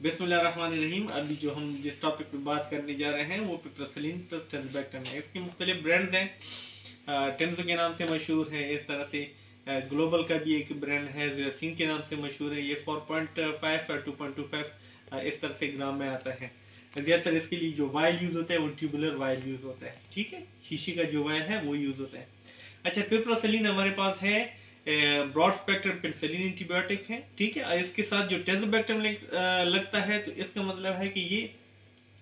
बिस्मिल्लाहिर्रहमानिर्रहीम। अभी जो हम जिस टॉपिक पे बात करने जा रहे हैं वो पिपरसलीन प्लस टेंजोबैक्टम है। इसके मुख्तलिफ ब्रांड्स हैं। टेंजो के नाम से मशहूर है, इस तरह से ग्लोबल का भी एक ब्रांड है जो के नाम से मशहूर है। ये 4.5 और 2.25 इस तरह से ग्राम में आता है। ज़्यादातर इसके लिए जो वायल यूज़ होता है वो ट्यूबुलर वायल यूज़ होता है। ठीक है, शीशी का जो वायल है वो यूज़ होता है। अच्छा, पिपरसलीन हमारे पास है ब्रॉड स्पेक्ट्रम पेनिसिलिन एंटीबायोटिक है। ठीक है, इसके साथ जो टेंजोबैक्टम लगता है तो इसका मतलब है कि ये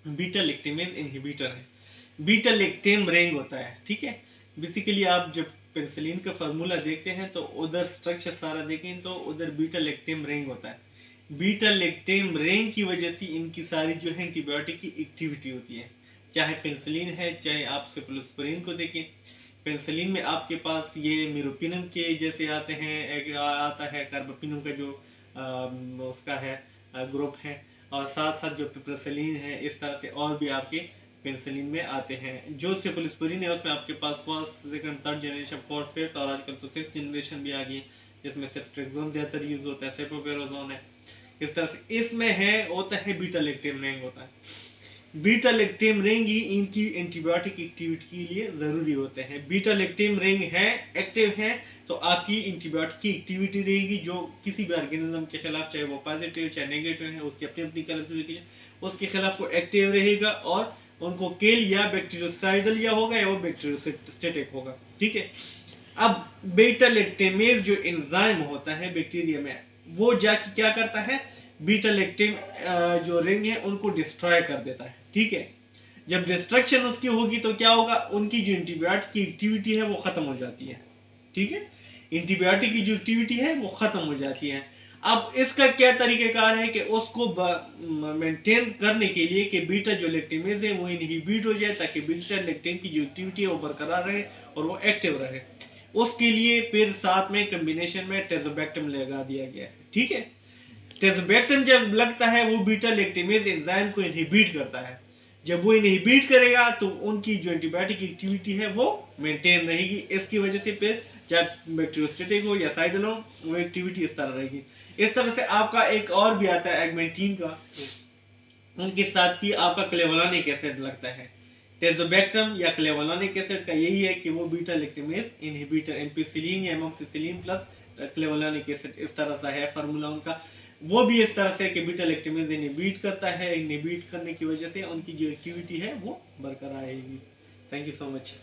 बीटा लैक्टेमेज इनहिबिटर है। बीटा लैक्टेम रिंग होता है। ठीक है, बेसिकली आप जब पेनिसिलिन का फार्मूला देखते हैं तो उधर स्ट्रक्चर सारा देखें तो उधर बीटा लैक्टेम रिंग होता है। बीटा लैक्टेम रिंग की वजह से इनकी सारी जो है एंटीबायोटिक की एक्टिविटी होती है। चाहे पेनिसिलिन है, चाहे आप सेफलोस्पोरिन को देखें। पेनिसिलिन में आपके पास ये मीरोपिनम के जैसे आते हैं, एक आता है कार्बापिनम का जो उसका है ग्रुप है, और साथ साथ जो पिपरसलीन है इस तरह से और भी आपके पेनिसिलिन में आते हैं। जो सेफलोस्पोरिन है उसमें आपके पास first second third generation fourth fifth और आजकल तो सिक्स जनरेशन भी आ गई, जिसमें सेफ्ट्रेक्सोन ज़्यादातर यूज होता है, सेफोपेराजोन है। इस तरह से इसमें है होता है बीटा लैक्टेम रिंग होता है। बीटा लैक्टेम रिंग ही इनकी एंटीबायोटिक एक्टिविटी के लिए ज़रूरी होते हैं। बीटा लैक्टेम रिंग है एक्टिव है तो आपकी एंटीबायोटिक की एक्टिविटी रहेगी जो किसी भी ऑर्गेनिज्म के खिलाफ, चाहे वो पॉजिटिव चाहे नेगेटिव है, उसकी अपनी अपनी कैरेक्टरिस्टिक है, उसके खिलाफ वो एक्टिव रहेगा और उनको किल या बैक्टीरियोसाइडल या होगा या वो बैक्टीरियोस्टेटिक होगा। ठीक है, अब बीटा लैक्टेमेज जो एंजाइम होता है बैक्टीरिया में, वो जाके क्या करता है, बीटा लैक्टेम जो रिंग है उनको डिस्ट्रॉय कर देता है। ठीक है, जब डिस्ट्रक्शन उसकी होगी तो क्या होगा, उनकी जो एंटीबायोटिक की एक्टिविटी है वो खत्म हो जाती है। ठीक है, एंटीबायोटिक की जो एक्टिविटी है वो खत्म हो जाती है। अब इसका क्या तरीक़ाकार है कि उसको मेंटेन करने के लिए कि बीटा जो लैक्टेमेज है वो इनहिबिट हो जाए ताकि बीटा लैक्टेम की जो एक्टिविटी है वो बरकरार रहे और वो एक्टिव रहे। उसके लिए फिर साथ में कॉम्बिनेशन में टेंजोबैक्टम लगा दिया गया है। ठीक है, टेंजोबैक्टम जब लगता है वो बीटा लैक्टेमेज एंजाइम को इनहिबिट करता है। जब वो इनहिबिट करेगा तो उनकी जो एंटीबायोटिक एक्टिविटी है वो मेंटेन रहेगी। इसकी वजह से फिर चाहे बैक्टीरियोस्टेटिक हो या साइडल हो, वो एक्टिविटी इस तरह रहेगी। इस तरह से आपका एक और भी आता है एगमेंटीन का, उनके साथ भी आपका क्लेवोलानिक एसिड लगता है। टेंजोबैक्टम या क्लेवोलानिक एसिड का यही है कि वो बीटा लैक्टेमेज इनहिबिटर, एम्पिसिलिन या एमोक्सिसिलिन प्लस क्लेवोलानिक एसिड इस तरह सा है फार्मूला उनका। वो भी इस तरह से कि बीटा लैक्टेमेज इनहिबिट करता है, इनहिबिट करने की वजह से उनकी जो एक्टिविटी है वो बरकरार रहेगी। Thank you so much.